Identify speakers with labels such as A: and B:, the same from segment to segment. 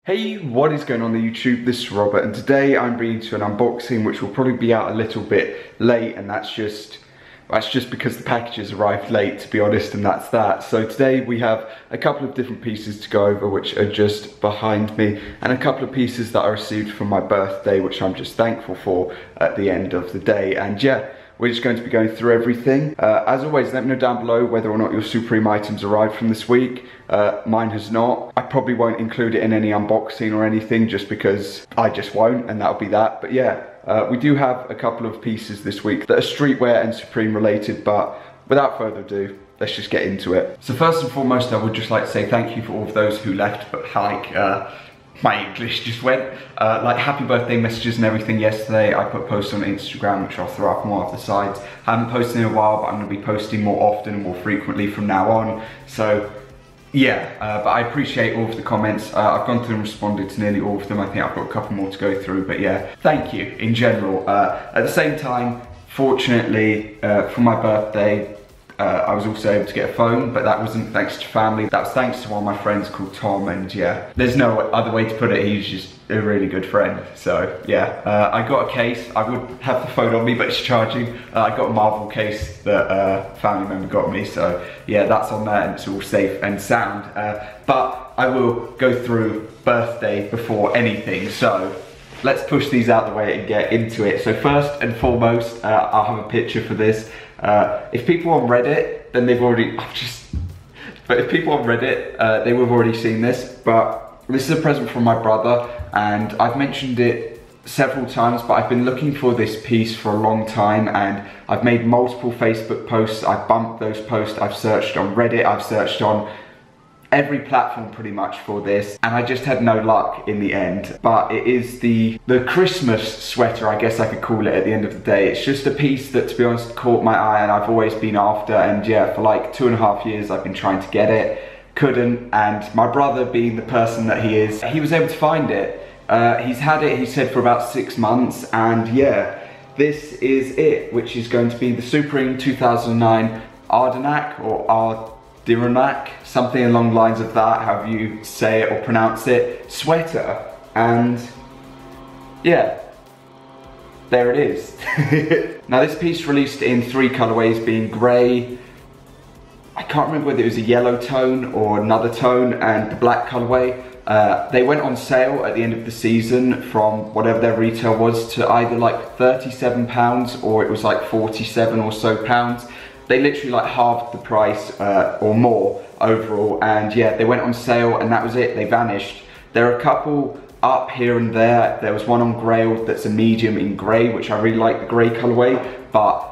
A: Hey, what is going on the YouTube? This is Robert, and today I'm bringing you to an unboxing which will probably be out a little bit late, and that's just because the packages arrived late, to be honest, and that's that. So today we have a couple of different pieces to go over which are just behind me, and a couple of pieces that I received for my birthday which I'm just thankful for at the end of the day. And yeah, we're just going to be going through everything. As always, let me know down below whether or not your Supreme items arrived from this week. Mine has not. I probably won't include it in any unboxing or anything just because I just won't, and that'll be that. But yeah, we do have a couple of pieces this week that are streetwear and Supreme related, but without further ado, let's just get into it. So first and foremost, I would just like to say thank you for all of those who left, but my English just went. Like happy birthday messages and everything yesterday. I put posts on Instagram, which I'll throw up more of the sides. I haven't posted in a while, but I'm going to be posting more often and more frequently from now on. So yeah, but I appreciate all of the comments. I've gone through and responded to nearly all of them. I think I've got a couple more to go through, but yeah, thank you in general. At the same time, fortunately, for my birthday, I was also able to get a phone, but that wasn't thanks to family. That was thanks to one of my friends called Tom, and yeah, there's no other way to put it. He's just a really good friend. So yeah, I got a case. I would have the phone on me, but it's charging. I got a Marvel case that a family member got me. So yeah, that's on there and it's all safe and sound. But I will go through birthday before anything. So let's push these out the way and get into it. So first and foremost, I'll have a picture for this. If people on Reddit, then they've already, but if people on Reddit, they will have already seen this, but this is a present from my brother, and I've mentioned it several times, but I've been looking for this piece for a long time, and I've made multiple Facebook posts. I've bumped those posts, I've searched on Reddit, I've searched on every platform pretty much for this, and I just had no luck in the end. But it is the Christmas sweater, I guess I could call it at the end of the day. It's just a piece that, to be honest, caught my eye and I've always been after, and yeah, for like 2.5 years I've been trying to get it, couldn't, and my brother, being the person that he is, he was able to find it. He's had it, he said, for about 6 months, and yeah, this is it, which is going to be the Supreme 2009 Ardenac or Ardenac, something along the lines of that, however you say it or pronounce it, sweater. And yeah, there it is. Now this piece released in 3 colorways, being grey, I can't remember whether it was a yellow tone or another tone, and the black colorway. They went on sale at the end of the season from whatever their retail was to either like £37 or it was like 47 or so pounds. They literally like halved the price or more overall, and yeah, they went on sale and that was it, they vanished. There are a couple up here and there. There was one on Grail that's a medium in grey, which I really like the grey colourway, but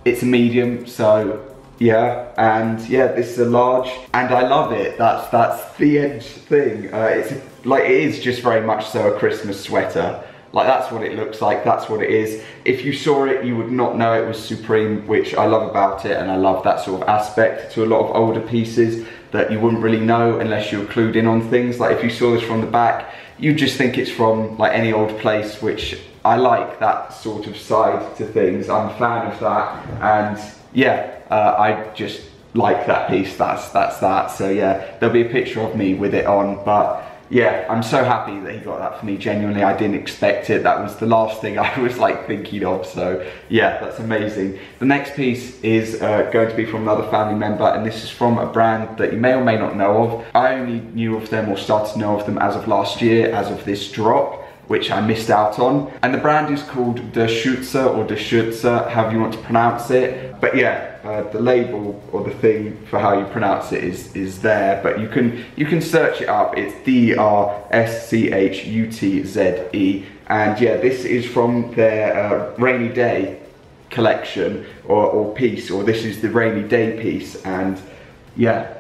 A: it's a medium, so yeah. And yeah, this is a large and I love it. That's the end thing. It's like, it is just very much so a Christmas sweater. Like, that's what it looks like, that's what it is. If you saw it, you would not know it was Supreme, which I love about it, and I love that sort of aspect to a lot of older pieces that you wouldn't really know unless you're clued in on things. Like, if you saw this from the back, you'd just think it's from like any old place, which I like that sort of side to things. I'm a fan of that, and yeah, I just like that piece, that's that. So yeah, there'll be a picture of me with it on, but yeah, I'm so happy that he got that for me. Genuinely, I didn't expect it. That was the last thing I was like thinking of. So yeah, that's amazing. The next piece is going to be from another family member, and this is from a brand that you may or may not know of. I only knew of them or started to know of them as of last year, as of this drop, which I missed out on. And the brand is called De Schutzer or De Schutzer, however you want to pronounce it. But yeah, the label or the thing for how you pronounce it is there, but you can search it up. It's DRSCHUTZE, and yeah, this is from their rainy day collection or piece, or this is the rainy day piece. And yeah,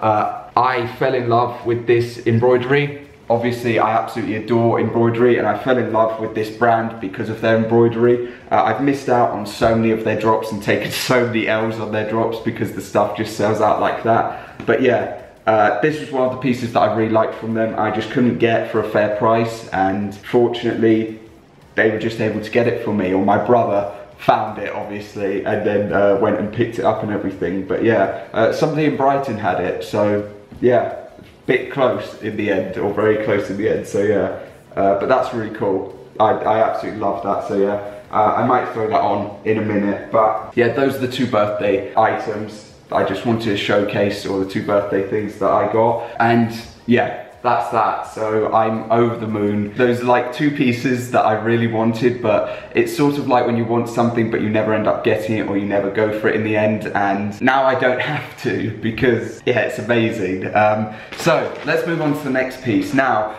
A: I fell in love with this embroidery. Obviously, I absolutely adore embroidery, and I fell in love with this brand because of their embroidery. I've missed out on so many of their drops and taken so many L's on their drops because the stuff just sells out like that. But yeah, this was one of the pieces that I really liked from them. I just couldn't get for a fair price, and fortunately, they were just able to get it for me, or my brother found it obviously, and then went and picked it up and everything. But yeah, somebody in Brighton had it, so yeah, bit close in the end, or very close in the end, so yeah. But that's really cool. I absolutely love that, so yeah. I might throw that on in a minute, but yeah, those are the 2 birthday items I just wanted to showcase, or the 2 birthday things that I got, and yeah, that's that. So I'm over the moon. Those are like 2 pieces that I really wanted, but it's sort of like when you want something but you never end up getting it, or you never go for it in the end, and now I don't have to, because yeah, it's amazing. So let's move on to the next piece. Now,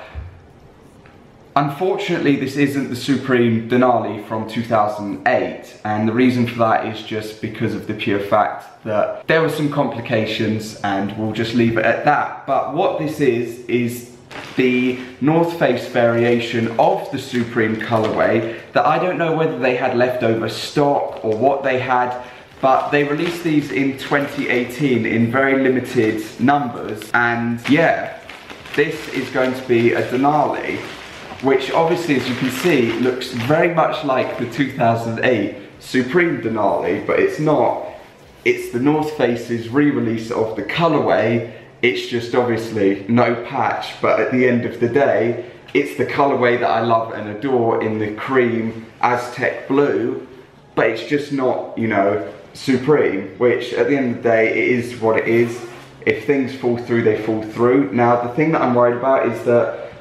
A: unfortunately, this isn't the Supreme Denali from 2008, and the reason for that is just because of the pure fact that there were some complications, and we'll just leave it at that. But what this is the North Face variation of the Supreme colorway that I don't know whether they had leftover stock or what they had, but they released these in 2018 in very limited numbers, and yeah, this is going to be a Denali, which obviously, as you can see, looks very much like the 2008 Supreme Denali, but it's not. It's the North Face's re-release of the colorway. It's just obviously no patch, but at the end of the day, it's the colorway that I love and adore in the cream Aztec blue, but it's just not, you know, Supreme, which at the end of the day, it is what it is. If things fall through, they fall through. Now, the thing that I'm worried about is that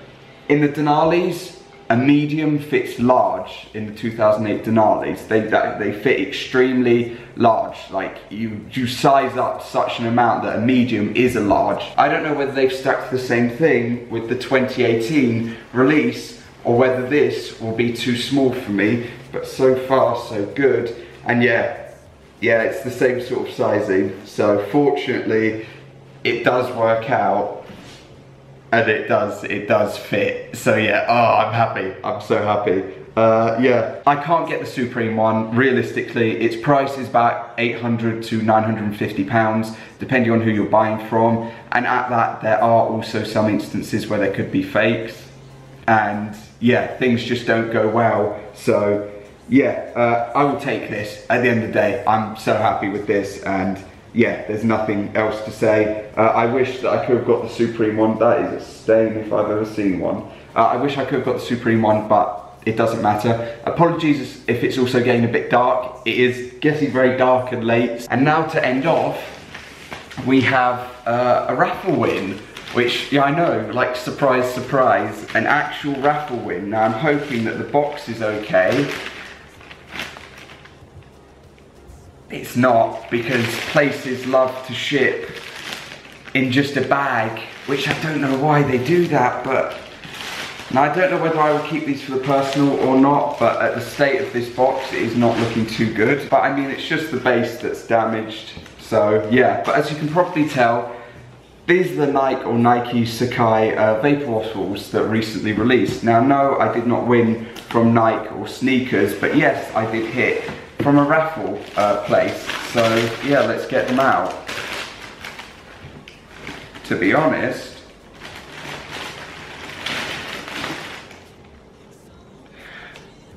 A: in the Denalis, a medium fits large in the 2008 Denalis. They fit extremely large. Like, you size up such an amount that a medium is a large. I don't know whether they've stuck to the same thing with the 2018 release, or whether this will be too small for me, but so far so good. And yeah, it's the same sort of sizing. So fortunately, it does work out. And it does fit. So yeah, oh, I'm happy. I'm so happy. Yeah, I can't get the Supreme one. Realistically, its price is about £800 to £950, depending on who you're buying from. And at that, there are also some instances where there could be fakes. And yeah, things just don't go well. So yeah, I will take this. At the end of the day, I'm so happy with this, and yeah, there's nothing else to say. I wish that I could have got the Supreme one. That is a stain if I've ever seen one. I wish I could have got the Supreme one, but it doesn't matter. Apologies if it's also getting a bit dark. It is getting very dark and late. And now to end off, we have a raffle win, which, yeah, I know, like, surprise, surprise, an actual raffle win. Now I'm hoping that the box is okay. It's not, because places love to ship in just a bag, which I don't know why they do that, but now I don't know whether I will keep these for the personal or not, but at the state of this box, it is not looking too good. But I mean, it's just the base that's damaged, so yeah. But as you can probably tell, these are the Nike Sacais vapor waffles that recently released. Now, no, I did not win from Nike or sneakers, but yes, I did hit from a raffle place. So yeah, let's get them out. To be honest,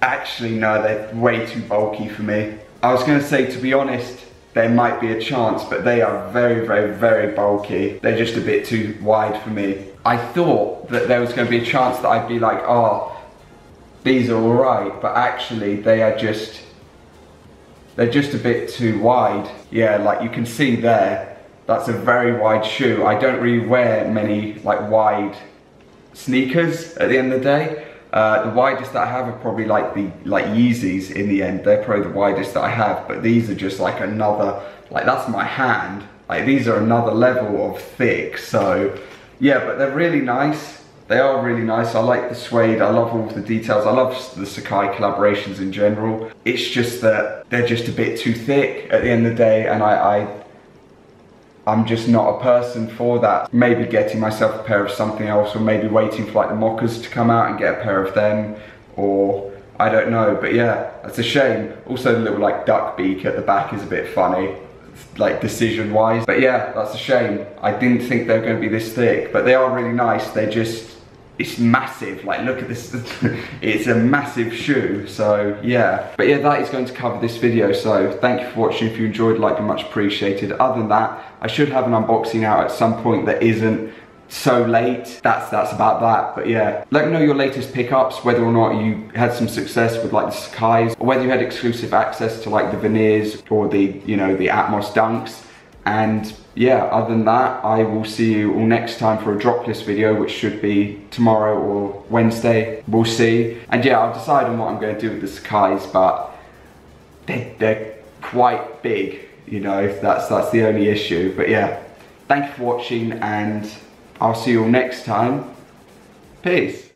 A: actually no, they're way too bulky for me. I was going to say, to be honest, there might be a chance, but they are very, very, very bulky. They're just a bit too wide for me. I thought that there was going to be a chance that I'd be like, oh, these are alright, but actually they're just a bit too wide. Yeah, like you can see there, that's a very wide shoe. I don't really wear many like wide sneakers at the end of the day. The widest that I have are probably like the Yeezys in the end. They're probably the widest that I have, but these are just like another, like that's my hand. Like these are another level of thick. So yeah, but they're really nice. They are really nice. I like the suede. I love all of the details. I love the Sacais collaborations in general. It's just that they're just a bit too thick at the end of the day, and I'm just not a person for that. Maybe getting myself a pair of something else, or maybe waiting for like the mockers to come out and get a pair of them, or I don't know. But yeah, that's a shame. Also the little like duck beak at the back is a bit funny, like decision wise. But yeah, that's a shame. I didn't think they were going to be this thick, but they are really nice. They're just, it's massive. Like look at this, it's a massive shoe. So yeah, but yeah, that is going to cover this video. So thank you for watching. If you enjoyed, like, much appreciated. Other than that, I should have an unboxing out at some point that isn't so late. That's about that. But yeah, let me know your latest pickups, whether or not you had some success with like the Sacais, or whether you had exclusive access to like the veneers or the, you know, the Atmos dunks. And yeah, other than that, I will see you all next time for a drop list video, which should be tomorrow or Wednesday. We'll see. And yeah, I'll decide on what I'm going to do with the Sacais, but they're quite big, you know, that's the only issue. But yeah, thank you for watching, and I'll see you all next time. Peace.